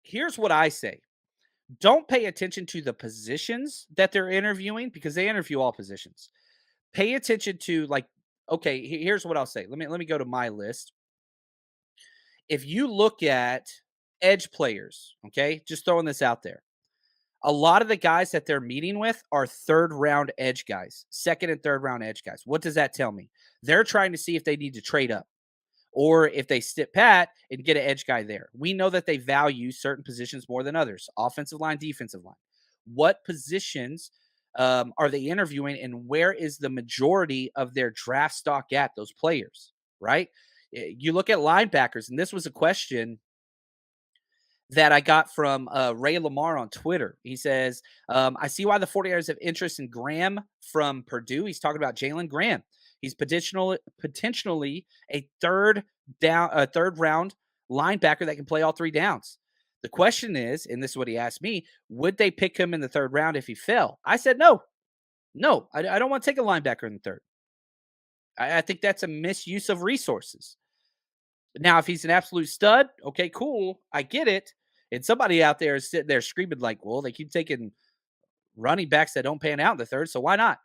Here's what I say. Don't pay attention to the positions that they're interviewing because they interview all positions. Pay attention to like, okay, here's what I'll say. Let me go to my list. If you look at edge players, okay, just throwing this out there. A lot of the guys that they're meeting with are third round edge guys, second and third round edge guys. What does that tell me? They're trying to see if they need to trade up or if they sit pat and get an edge guy there. We know that they value certain positions more than others, offensive line, defensive line. What positions are they interviewing and where is the majority of their draft stock at, those players, right? You look at linebackers, and this was a question that I got from Ray Lamar on Twitter. He says, I see why the 49ers have interest in Graham from Purdue. He's talking about Jalen Graham. He's potentially a third round linebacker that can play all three downs. The question is, and this is what he asked me, would they pick him in the third round if he fell? I said no. No, I don't want to take a linebacker in the third. I think that's a misuse of resources. Now, if he's an absolute stud, okay, cool. I get it. And somebody out there is sitting there screaming, like, well, they keep taking running backs that don't pan out in the third. So why not?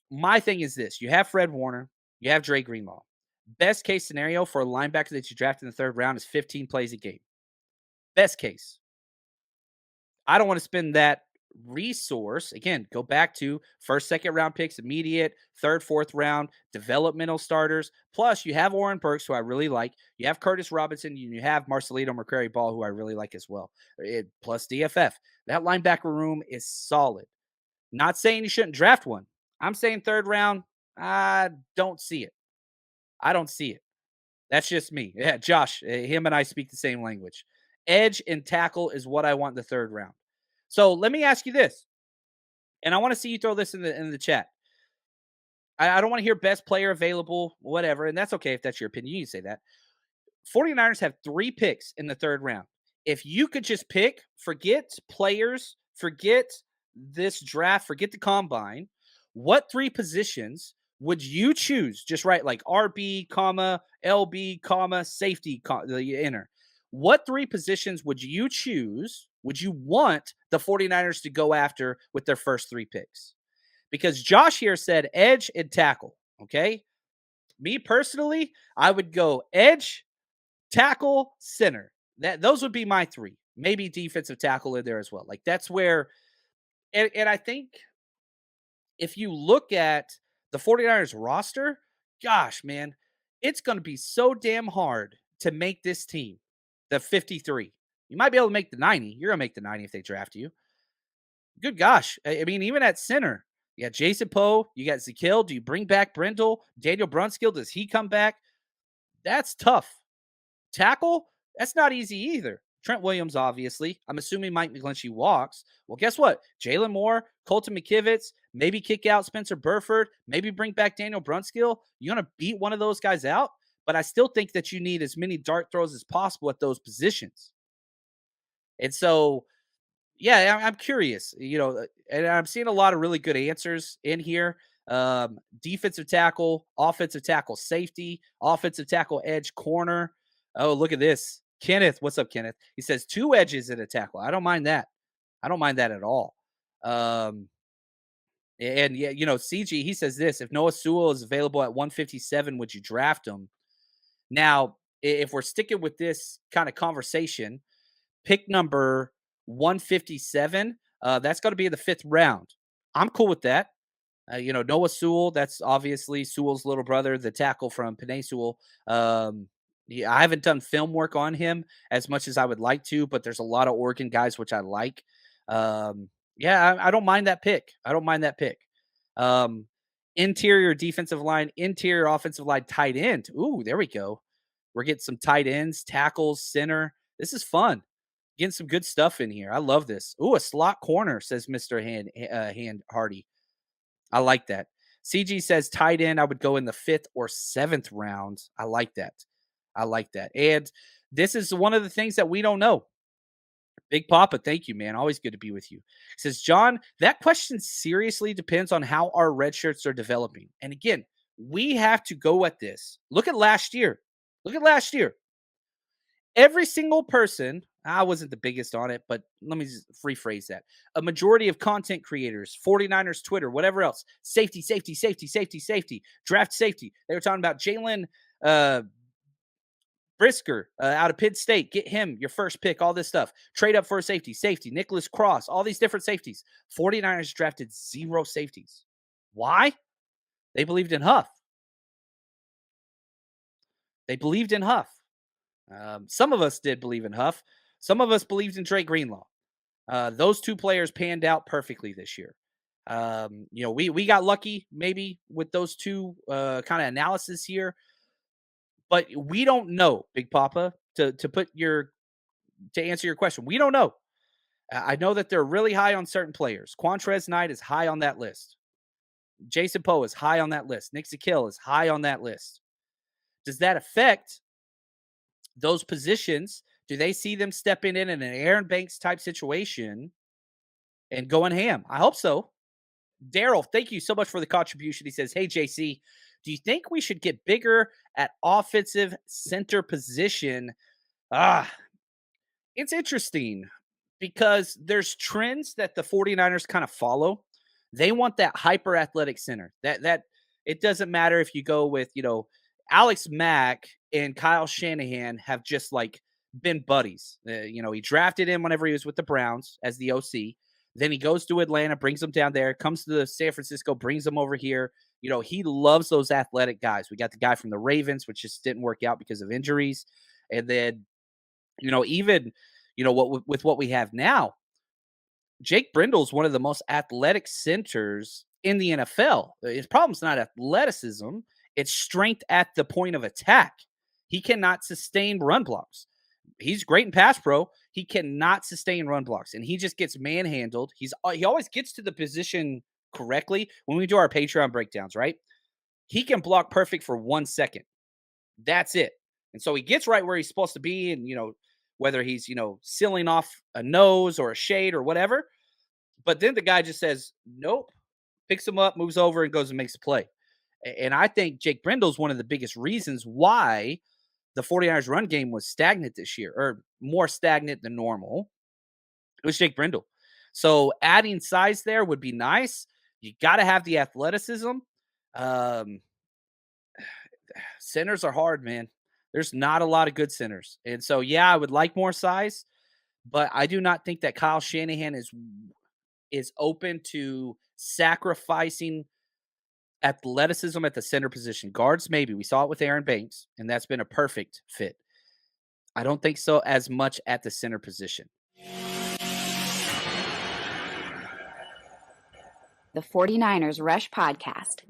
My thing is this: you have Fred Warner, you have Dre Greenlaw. Best case scenario for a linebacker that you draft in the third round is 15 plays a game. Best case. I don't want to spend that resource. Again, go back to first, second round picks, immediate, third, fourth round, developmental starters. Plus, you have Oren Burks, who I really like. You have Curtis Robinson. And you have Marcelino McCrary Ball, who I really like as well. Plus DFF. That linebacker room is solid. Not saying you shouldn't draft one. I'm saying third round. I don't see it. I don't see it. That's just me. Yeah, Josh, him and I speak the same language. Edge and tackle is what I want in the third round. So let me ask you this, and I want to see you throw this in the chat. I don't want to hear best player available, whatever, and that's okay if that's your opinion. You can say that. 49ers have 3 picks in the third round. If you could just pick, forget players, forget this draft, forget the combine, what 3 positions would you choose? Just write like RB, comma, LB, comma, safety, the enter. What 3 positions would you choose? Would you want the 49ers to go after with their first 3 picks? Because Josh here said edge and tackle. Okay. Me personally, I would go edge, tackle, center. Those would be my 3. Maybe defensive tackle in there as well. Like that's where, and I think if you look at the 49ers roster, gosh, man, it's going to be so damn hard to make this team the 53. You might be able to make the 90. You're going to make the 90 if they draft you. Good gosh. I mean, even at center, you got Jason Poe, you got Zakil. Do you bring back Brindle? Daniel Brunskill, does he come back? That's tough. Tackle, that's not easy either. Trent Williams, obviously. I'm assuming Mike McGlinchey walks. Well, guess what? Jalen Moore, Colton McKivitz, maybe kick out Spencer Burford, maybe bring back Daniel Brunskill. You're going to beat one of those guys out, but I still think that you need as many dart throws as possible at those positions. And so, yeah, I'm curious, and I'm seeing a lot of really good answers in here. Defensive tackle, offensive tackle, safety, offensive tackle, edge, corner. Oh, look at this. Kenneth, what's up, Kenneth? He says 2 edges in a tackle. I don't mind that. I don't mind that at all. And yeah, CG, he says this: if Noah Sewell is available at 157, would you draft him? Now, if we're sticking with this kind of conversation, pick number 157, that's going to be the 5th round. I'm cool with that. Noah Sewell, that's obviously Sewell's little brother, the tackle from Penei Sewell. Yeah, I haven't done film work on him as much as I would like to, but there's a lot of Oregon guys which I like. Yeah, I don't mind that pick. I don't mind that pick. Um, Interior defensive line, interior offensive line, tight end. Ooh, there we go. We're getting some tight ends, tackles, center. This is fun. Getting some good stuff in here. I love this. Ooh, a slot corner, says Mr. Hand Hardy. I like that. CG says tight end, I would go in the 5th or 7th round. I like that. I like that. And this is one of the things that we don't know. Big Papa, thank you, man. Always good to be with you. He says, John, that question seriously depends on how our red shirts are developing. And again, we have to go at this. Look at last year. Look at last year. Every single person, I wasn't the biggest on it, but let me just rephrase that. A majority of content creators, 49ers Twitter, whatever else, safety, safety, safety, safety, safety, draft safety. They were talking about Jalen uh, Brisker out of Pitt State. Get him your first pick, all this stuff. Trade up for a safety, safety, Nicholas Cross, all these different safeties. 49ers drafted 0 safeties. Why? They believed in Huff. They believed in Huff. Some of us did believe in Huff. Some of us believed in Drake Greenlaw. Those two players panned out perfectly this year. We got lucky maybe with those two kind of analysis here, but we don't know, Big Papa. To answer your question, we don't know. I know that they're really high on certain players. Quantrez Knight is high on that list. Jason Poe is high on that list. Nick Zakill is high on that list. Does that affect those positions? Do they see them stepping in an Aaron Banks type situation and going ham? I hope so. Daryl, thank you so much for the contribution. He says, "Hey JC, do you think we should get bigger at offensive center position?" Ah, it's interesting because there's trends that the 49ers kind of follow. They want that hyper athletic center. That it doesn't matter if you go with, Alex Mack and Kyle Shanahan have just like been buddies. He drafted him whenever he was with the Browns as the OC. Then he goes to Atlanta, brings him down there, comes to the San Francisco, brings him over here. He loves those athletic guys. We got the guy from the Ravens, which just didn't work out because of injuries. And then, even, with what we have now, Jake Brindle's one of the most athletic centers in the NFL. His problem's not athleticism, it's strength at the point of attack. He cannot sustain run blocks. He's great in pass pro. He cannot sustain run blocks, and he just gets manhandled. He always gets to the position correctly when we do our Patreon breakdowns, right? He can block perfect for 1 second. That's it. And so he gets right where he's supposed to be, and whether he's sealing off a nose or a shade or whatever. But then the guy just says, nope, picks him up, moves over, and goes and makes a play. And I think Jake Brindle's one of the biggest reasons why the 49ers run game was stagnant this year, or more stagnant than normal. It was Jake Brindle. So adding size there would be nice. You got to have the athleticism. Centers are hard, man. There's not a lot of good centers. And so, yeah, I would like more size, but I do not think that Kyle Shanahan is open to sacrificing athleticism at the center position. Guards, maybe. We saw it with Aaron Banks, and that's been a perfect fit. I don't think so as much at the center position. The 49ers Rush Podcast.